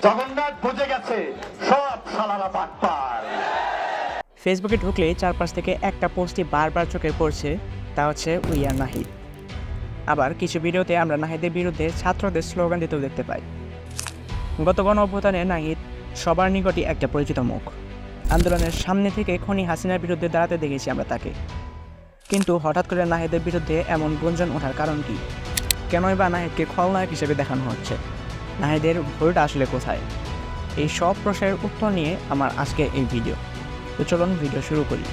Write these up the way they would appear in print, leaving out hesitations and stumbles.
জগন্নাথ বুঝে গেছে সব শালারা বাটপার। ফেসবুকে ঢুকলে চারপাশ থেকে একটা পোস্টই বারবার চোখে পড়ছে, তা হচ্ছে উই আর নাহিদ। আবার কিছু ভিডিওতে আমরা নাহিদের বিরুদ্ধে ছাত্রদের স্লোগান দিতেও দেখতে পাই। গত গণ অভ্যুত্থানে নাহিদ সবার নিকটই একটা পরিচিত মুখ। আন্দোলনের সামনে থেকে খনি হাসিনার বিরুদ্ধে দাঁড়াতে দেখেছি আমরা তাকে। কিন্তু হঠাৎ করে নাহিদের বিরুদ্ধে এমন গুঞ্জন ওঠার কারণ কি? কেনই বা নাহিদকে খলনায়ক হিসেবে দেখানো হচ্ছে? নাহিদের ভুলটা আসলে কোথায়? এই সব প্রশ্নের উত্তর নিয়ে আমার আজকে এই ভিডিও। তো চলুন ভিডিও শুরু করি।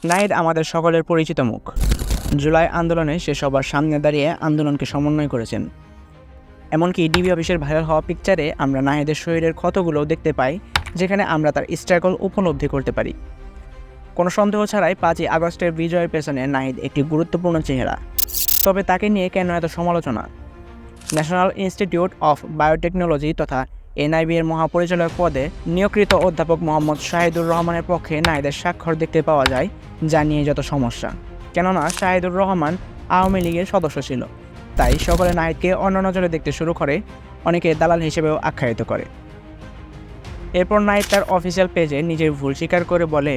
নাহিদ আমাদের সকলের পরিচিত মুখ। জুলাই আন্দোলনে সে সবার সামনে দাঁড়িয়ে আন্দোলনকে সমন্বয় করেছেন। এমনকি ডিবি অফিসের ভাইরাল হওয়া পিকচারে আমরা নাহিদের শরীরের ক্ষতগুলোও দেখতে পাই, যেখানে আমরা তার স্ট্রাগল উপলব্ধি করতে পারি। কোনো সন্দেহ ছাড়াই 5ই আগস্টের বিজয়ের পেছনে নাহিদ একটি গুরুত্বপূর্ণ চেহারা। তবে তাকে নিয়ে কেন এত সমালোচনা? ন্যাশনাল ইনস্টিটিউট অফ বায়োটেকনোলজি তথা এনআইবি এর মহাপরিচালক পদে নিয়োগকৃত অধ্যাপক মোহাম্মদ শাহিদুর রহমানের পক্ষে নাহিদের স্বাক্ষর দেখতে পাওয়া যায়, যা নিয়ে যত সমস্যা। কেননা শাহিদুর রহমান আওয়ামী লীগের সদস্য ছিল, তাই সকলে নাহিদকে অন্য নজরে দেখতে শুরু করে, অনেকে দালাল হিসেবেও আখ্যায়িত করে। এরপর নাহিদ তার অফিসিয়াল পেজে নিজের ভুল স্বীকার করে বলে,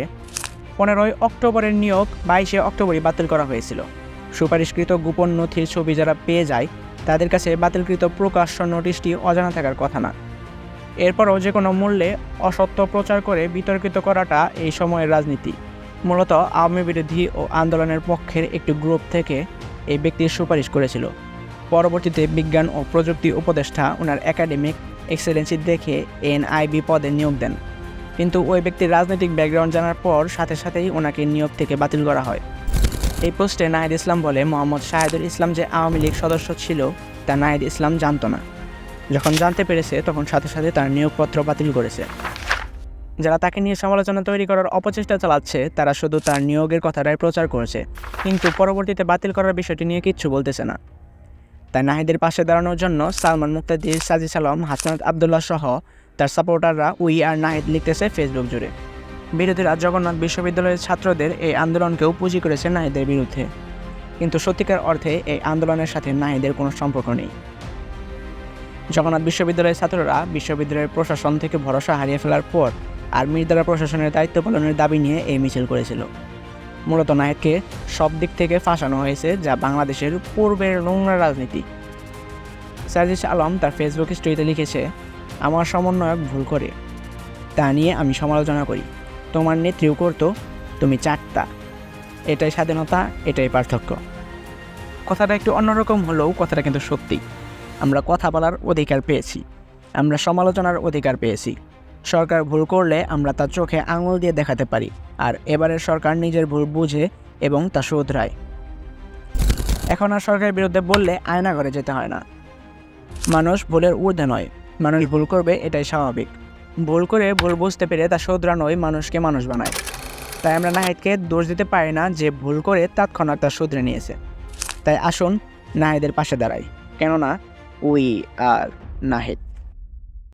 15ই অক্টোবরের নিয়োগ 22শে অক্টোবরই বাতিল করা হয়েছিল। সুপারিশকৃত গোপন নথির ছবি যারা পেয়ে যায় তাদের কাছে বাতিলকৃত প্রকাশ্য নোটিশটি অজানা থাকার কথা না। এরপরও যে কোনো মূল্যে অসত্য প্রচার করে বিতর্কিত করাটা এই সময়ের রাজনীতি। মূলত আওয়ামী বিরোধী ও আন্দোলনের পক্ষের একটি গ্রুপ থেকে এই ব্যক্তির সুপারিশ করেছিল। পরবর্তীতে বিজ্ঞান ও প্রযুক্তি উপদেষ্টা ওনার একাডেমিক এক্সেলেন্সি দেখে এনআইবি পদে নিয়োগ দেন, কিন্তু ওই ব্যক্তির রাজনৈতিক ব্যাকগ্রাউন্ড জানার পর সাথে সাথেই ওনাকে নিয়োগ থেকে বাতিল করা হয়। এই পোস্টে নাহিদ ইসলাম বলে, মোহাম্মদ শাহিদুল ইসলাম যে আওয়ামী লীগ সদস্য ছিল তা নাহিদ ইসলাম জানত না। যখন জানতে পেরেছে তখন সাথে সাথে তার নিয়োগপত্র বাতিল করেছে। যারা তাকে নিয়ে সমালোচনা তৈরি করার অপচেষ্টা চালাচ্ছে তারা শুধু তার নিয়োগের কথাটাই প্রচার করেছে, কিন্তু পরবর্তীতে বাতিল করার বিষয়টি নিয়ে কিচ্ছু বলতেছে না। তাই নাহিদের পাশে দাঁড়ানোর জন্য সালমান মুক্তাদি, সাজিদ আলম, হাসনাত আবদুল্লাহ সহ তার সাপোর্টাররা উই আর নাহিদ লিখতেছে ফেসবুক জুড়ে। বিরোধীরা জগন্নাথ বিশ্ববিদ্যালয়ের ছাত্রদের এই আন্দোলনকেও পুঁজি করেছে নাহিদের বিরুদ্ধে, কিন্তু সত্যিকার অর্থে এই আন্দোলনের সাথে নাহিদের কোনো সম্পর্ক নেই। জগন্নাথ বিশ্ববিদ্যালয়ের ছাত্ররা বিশ্ববিদ্যালয়ের প্রশাসন থেকে ভরসা হারিয়ে ফেলার পর আর্মির দ্বারা প্রশাসনের দায়িত্ব পালনের দাবি নিয়ে এই মিছিল করেছিল। মূলত নাহিদকে সব দিক থেকে ফাঁসানো হয়েছে, যা বাংলাদেশের পূর্বের নোংরা রাজনীতি। সাজিদ আলম তার ফেসবুক স্টোরিতে লিখেছে, আমার সমন্বয়ক ভুল করে, তা নিয়ে আমি সমালোচনা করি। তোমার নেত্রীও করতো, তুমি চারটা। এটাই স্বাধীনতা, এটাই পার্থক্য। কথাটা একটু অন্যরকম হলেও কথাটা কিন্তু সত্যি। আমরা কথা বলার অধিকার পেয়েছি, আমরা সমালোচনার অধিকার পেয়েছি। সরকার ভুল করলে আমরা তার চোখে আঙুল দিয়ে দেখাতে পারি, আর এবারের সরকার নিজের ভুল বুঝে এবং তা শুধরায়। এখন আর সরকারের বিরুদ্ধে বললে আয়নাঘরে যেতে হয় না। মানুষ ভুলের ঊর্ধ্বে নয়, মানুষ ভুল করবে, এটাই স্বাভাবিক। ভুল করে ভুল বুঝতে পেরে তা শুধরানোই মানুষকে মানুষ বানায়। তাই আমরা নাহিদকে দোষ দিতে পারি না যে ভুল করে তৎক্ষণাৎ তা শুধরে নিয়েছে। তাই আসুন নাহিদের পাশে দাঁড়াই, কেননা উই আর নাহিদ।